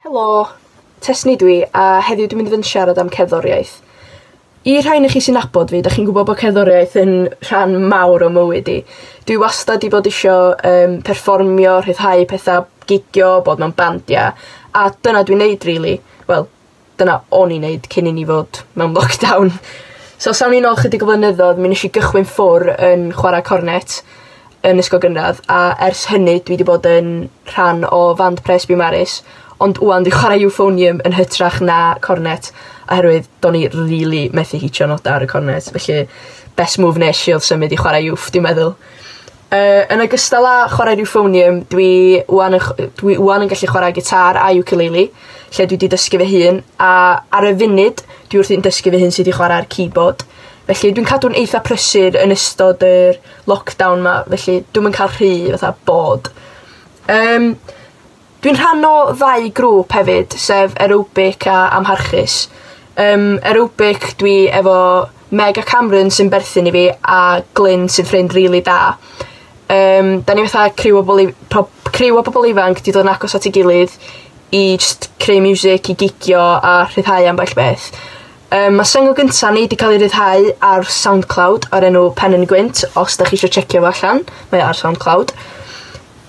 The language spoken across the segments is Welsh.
Helo, Tesni dwi, a heddiw dwi'n mynd i fod yn siarad am cerddoriaeth. I rhain i chi sy'n nabod fi, da chi'n gwybod bod cerddoriaeth yn rhan mawr o mywyd i. Dwi wastad i bod isio perfformio, rhyddhau pethau, gigio, bod mewn bandia, a dyna dwi'n neud, really. Wel, dyna o'n i'n neud cyn i ni fod mewn lockdown. So, sawn i'n ôl chydig o flynyddoedd, mi nes i gychwyn ffwr yn chwarae cornet yn ysgol gynradd, a ers hynny dwi wedi bod yn rhan o fand Presby Maris, ond wwan dwi'n chwarae euphonium yn hytrach na cornet, oherwydd do'n i really methu hitio nodau ar y cornet, felly best move nes i oedd symud i chwarae youth, dwi'n meddwl. Yn ogystal â chwarae euphonium, dwi wwan yn gallu chwarae gitar a ukulele, lle dwi wedi dysgu fy hun, a ar y funud, dwi wrthi'n dysgu fy hun sydd wedi chwarae'r keyboard. Felly dwi'n cadw'n eitha prysur yn ystod yr lockdown ma, felly dwi'n cael rhy fatha bod. Dwi'n rhan o 2 grŵp hefyd, sef aerobic a amharchus. Aerobic dwi efo Meg a Cameron sy'n berthyn i fi a Glyn sy'n ffrind rili da. Da ni fatha criw o bobl ifanc di dod yn agos at ei gilydd i just creu music, i gigio a rhyddhau ambell beth. Mae single gynta ni wedi cael ei ryddhau ar SoundCloud o'r enw Pen yn Gwynt, os da chi eisiau checio fo allan, mae ar SoundCloud.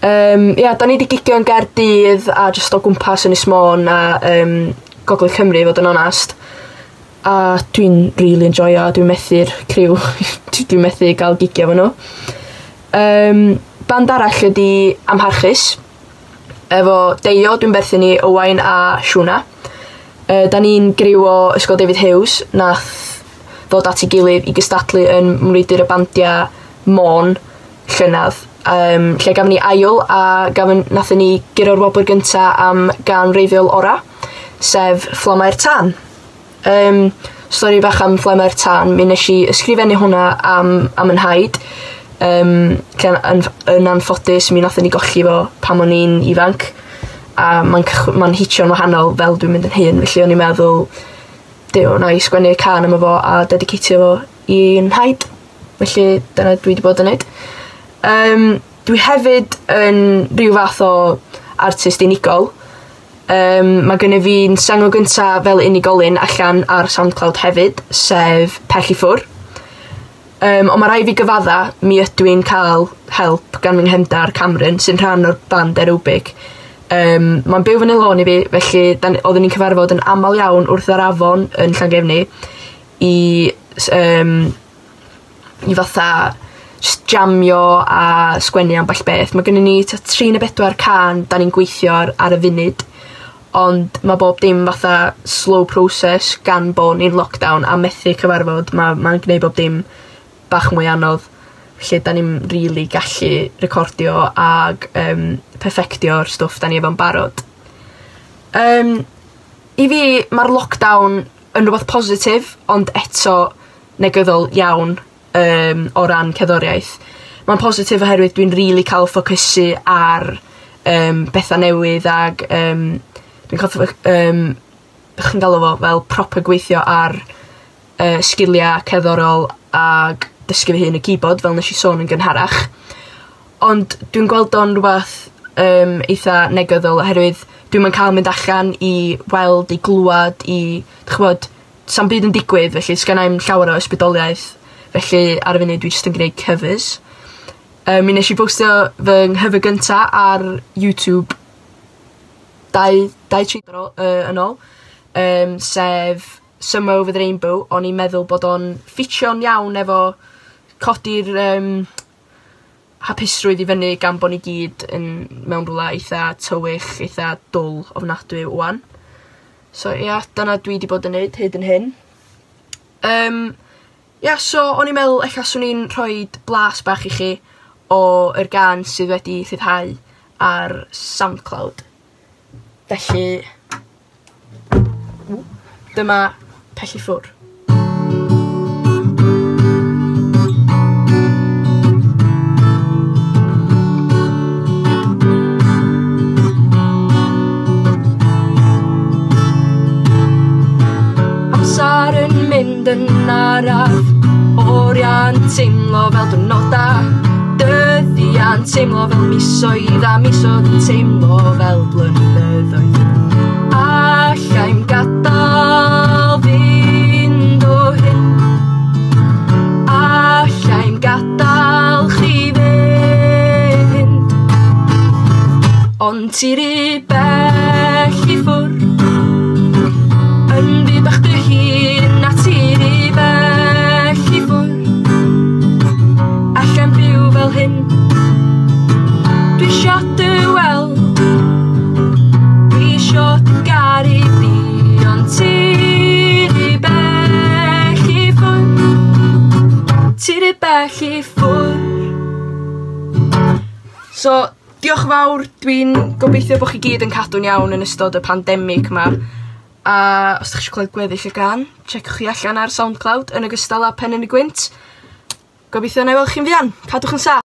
Da ni wedi gigio yn Gaerdydd a just o gwmpas Ynys Môn a Gogledd Cymru, fod yn onast. A dwi'n really enjoyo, dwi'n methu'r criw, dwi'n methu gael gigio fo nhw. Band arall ydi Amharchus, efo Deio, dwi'n berthyn i Owain a Siwna. Da ni'n griw o Ysgol David Hughes, nath ddod at ei gilydd i gystadlu yn mwridur y bandia Môn llynadd. Lle gafon ni ail a nathon ni gyro'r wobr gynta am gan reiddiol ora, sef Fflamau'r Tân. Stori bach am Fflamau'r Tân, mi nes i ysgrifennu hwnna am yn haid, yn anffodus mi nathon ni golli fo pam o'n i'n ifanc, a ma'n hitio'n wahanol fel dwi'n mynd yn hyn, felly o'n i'n meddwl, na i sgwennu can yma fo a dedicatio fo i'n haid, felly dyna dwi wedi bod yn neud. Dwi hefyd yn rhyw fath o artist unigol. Mae gynnu fi'n single gynta fel unigolyn allan ar SoundCloud hefyd, sef Pell i Ffwr. Ond mae rai fi gyfadda, mi ydw i'n cael help gan fy nghefndar Cameron, sy'n rhan o'r band aerobic. Mae'n byw fyny lôn i fi, felly oeddwn ni'n cyfarfod yn aml iawn wrth yr afon yn Llangefni i fatha just jamio a sgwennu ambell beth. Mae gennym ni 3 neu 4 can da ni'n gweithio ar y funud, ond mae bob dim fatha slow process gan bod ni'n lockdown a methu cyfarfod. Mae'n gwneud bob dim bach mwy anodd, lle da ni'n really gallu recordio ag perfectio'r stwff da ni efo'n barod. I fi, mae'r lockdown yn rhywbeth positif, ond eto negyddol iawn o ran cerddoriaeth. Mae'n positif oherwydd dwi'n really cael ffocysu ar bethau newydd ag dwi'n cael chi'n galw fo fel proper gweithio ar sgiliau cerddorol ag dysgu fy hun y keyboard fel nes i sôn yn gynharach. Ond dwi'n gweld o'n rhywbeth eitha negyddol oherwydd dwi'n cael mynd allan i weld, i glwad, sa'n byd yn digwydd, felly sgennai'm llawer o ysbrydoliaeth, felly ar y funud dwi jyst yn gwneud covers. Mi nes i postio fy nghyfer gynta ar YouTube 2-3 yn ôl, sef Summer Over the Rainbow. O'n i'n meddwl bod o'n ffitio'n iawn efo codi'r hapusrwydd i fyny gan bod ni gyd mewn rhywle eitha tywych, eitha dwl ofnadwy wwan. So dyna dwi wedi bod yn neud hyd yn hyn. So o'n i'n meddwl ella swn i'n rhoi blas bach i chi o'r gan sydd wedi rhyddhau ar SoundCloud. Felly, dyma Pell i Ffwr. Amser yn mynd yn araf, oriau'n teimlo fel dwrnodau, dyddiau'n teimlo fel misoedd a misoedd yn teimlo fel blynyddoedd. bell i ffwr'. So, diolch yn fawr. Dwi'n gobeithio bod chi gyd yn cadw'n iawn yn ystod y pandemig ma. A os ydych chi'n clywed gweddill y gan, checiwch chi allan ar SoundCloud yn ogystal â Pen yn y Gwynt. Gobeithio na i weld chi'n fuan. Cadwch yn saff.